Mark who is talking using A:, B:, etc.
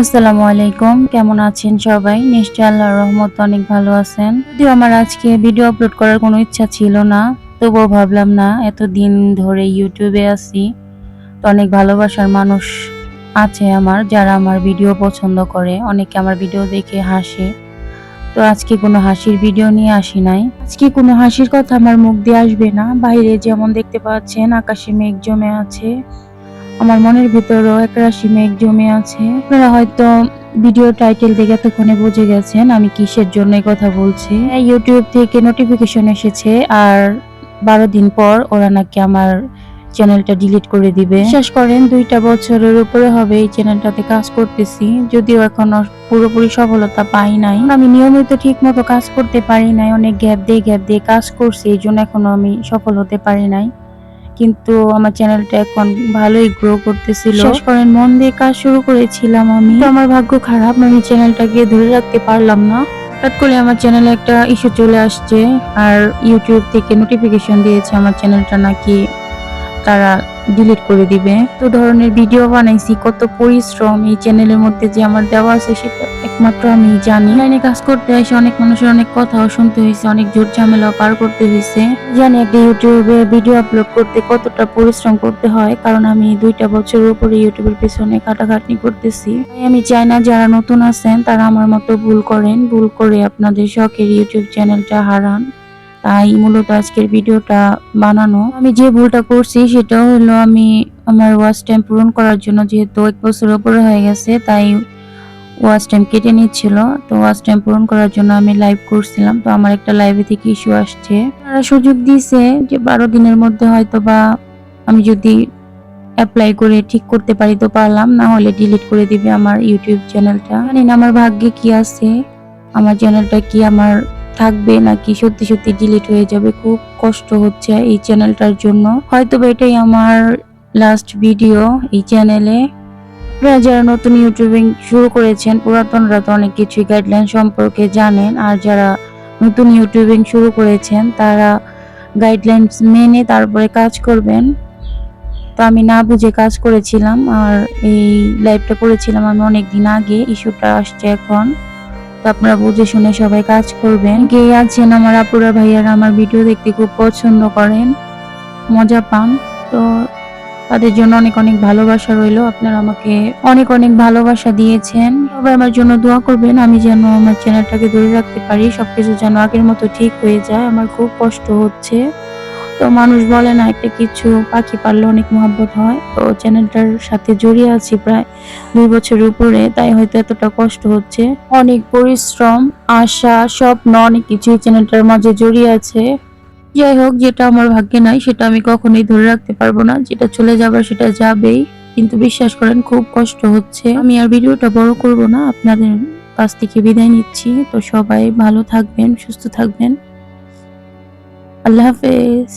A: আসসালামু আলাইকুম, কেমন আছেন সবাই? নিশ্চয়ই আল্লাহর রহমতে অনেক ভালো আছেন। যদিও আমার আজকে ভিডিও আপলোড করার কোনো ইচ্ছা ছিল না, তবুও ভাবলাম না এতদিন ধরে ইউটিউবে আছি, তো অনেক ভালোবাসার মানুষ আছে আমার যারা আমার ভিডিও পছন্দ করে, অনেকে আমার ভিডিও দেখে হাসে। তো আজকে কোনো হাসির ভিডিও নিয়ে আসি নাই। আজকে কোনো হাসির কথা আমার মুখ দিয়ে আসবে না। বাইরে যেমন দেখতে পাচ্ছেন আকাশে মেঘ জমে আছে, আমার মনের ভিতরেও একরাশি মেঘ জমে আছে। আপনারা হয়তো ভিডিও টাইটেল দেখে এতক্ষণে বুঝে গেছেন আমি কিসের জন্য এই কথা বলছি। ইউটিউব থেকে নোটিফিকেশন এসেছে আর 12 দিন পর ওরা নাকি আমার চ্যানেলটা ডিলিট করে দিবে। বিশ্বাস করেন 2টা বছরের উপরে হবে এই চ্যানেলটাতে কাজ করতেছি, যদিও এখনো পুরোপুরি সফলতা পাই নাই। আমি নিয়মিত ঠিক মতো কাজ করতে পারি নাই, অনেক গ্যাপ দিয়ে কাজ করছি, এই জন্য এখনো আমি সফল হতে পারি নাই। কিন্তু আমার চ্যানেলটা এখন ভালোই গ্রো করতেছিল। শেষ করেন মন দিয়ে কাজ শুরু করেছিলাম আমি, তো আমার ভাগ্য খারাপ, আমি চ্যানেলটাকে ধরে রাখতে পারলাম না। হঠাৎ করে আমার চ্যানেলে একটা ইস্যু চলে আসছে আর ইউটিউব থেকে নোটিফিকেশন দিয়েছে আমার চ্যানেলটা নাকি তারা ডিলিট করে দিবে। তো ধরনের ভিডিও বানাইছি, কত পরিশ্রম এই চ্যানেলের মধ্যে যে আমার দেওয়া আছে সেটা একমাত্র আমি জানি। লাইনে কাজ করতে এসে অনেক মানুষের অনেক কথাও শুনতে হয়েছে, অনেক ঝুট ঝামেলাও পার করতে হয়েছে। জানি একটা ইউটিউবে ভিডিও আপলোড করতে কতটা পরিশ্রম করতে হয়, কারণ আমি 2টা বছরের উপরে ইউটিউবের পেছনে খাটাখাটনি করতেছি। আমি চাই না যারা নতুন আছেন তারা আমার মতো ভুল করেন, ভুল করে আপনাদের শখের ইউটিউব চ্যানেলটা হারান। তাই মূলত আজকের ভিডিওটা বানানো। আমি যে ভুলটা করছি সেটা হলো আমি আমার ওয়াচ টাইম পূরণ করার জন্য, যেহেতু 1 বছরের উপরে হয়ে গেছে, তাই ওয়াচ টাইম কেটে নিচ্ছিল। তো ওয়াচ টাইম পূরণ করার জন্য আমি লাইভ করছিলাম, তো আমার একটা লাইভে থেকে ইস্যু আসছে। তারা সুযোগ দিয়েছে যে 12 দিনের মধ্যে হয়তো বা আমি যদি অ্যাপ্লাই করে ঠিক করতে পারি তো পারলাম, না হলে ডিলিট করে দিবে আমার ইউটিউব চ্যানেলটা। জানি না আমার ভাগ্যে কি আছে, আমার চ্যানেলটা কি আমার থাকবে নাকি সত্যি সত্যি ডিলিট হয়ে যাবে। খুব কষ্ট হচ্ছে এই চ্যানেলটার জন্য। হয়তো বা এটাই আমার লাস্ট ভিডিও এই চ্যানেলে। আপনারা যারা নতুন ইউটিউবিং শুরু করেছেন, পুরাতনরা তো অনেক কিছুই গাইডলাইন সম্পর্কে জানেন, আর যারা নতুন ইউটিউবিং শুরু করেছেন তারা গাইডলাইনস মেনে তারপরে কাজ করবেন। তো আমি না বুঝে কাজ করেছিলাম, আর এই লাইভটা করেছিলাম আমি অনেক দিন আগে, ইস্যুটা আসছে এখন। তো আপনারা বুঝে শুনে সবাই কাজ করবেন। কে আছেন আমার আপুরা ভাইয়ারা আমার ভিডিও দেখতে খুব পছন্দ করেন, মজা পান, তো তাদের জন্য অনেক অনেক ভালোবাসা রইলো। আপনারা আমাকে অনেক অনেক ভালোবাসা দিয়েছেন, সবাই আমার জন্য দোয়া করবেন, আমি যেন আমার চ্যানেলটাকে ধরে রাখতে পারি, সবকিছু যেন আগের মতো ঠিক হয়ে যায়। আমার খুব কষ্ট হচ্ছে। তো মানুষ বলে না একটা কিছু পাখি পাললে অনেক মহব্বত হয়, তো চ্যানেলটার সাথে জড়িয়ে আছি প্রায় 2 বছরের উপরে, তাই হয়তো এতটা কষ্ট হচ্ছে। অনেক পরিশ্রম, আশা, স্বপ্ন অনেক কিছুই চ্যানেলটার মাঝে জড়িয়ে আছে। যাই হোক, যেটা আমার ভাগ্যে নাই সেটা আমি কখনোই ধরে রাখতে পারবো না, যেটা চলে যাবার সেটা যাবেই। কিন্তু বিশ্বাস করেন খুব কষ্ট হচ্ছে। আমি আর ভিডিওটা বড় করব না, আপনাদের কাছ থেকে বিদায় নিচ্ছি। তো সবাই ভালো থাকবেন, সুস্থ থাকবেন, আল্লাহ হাফেজ।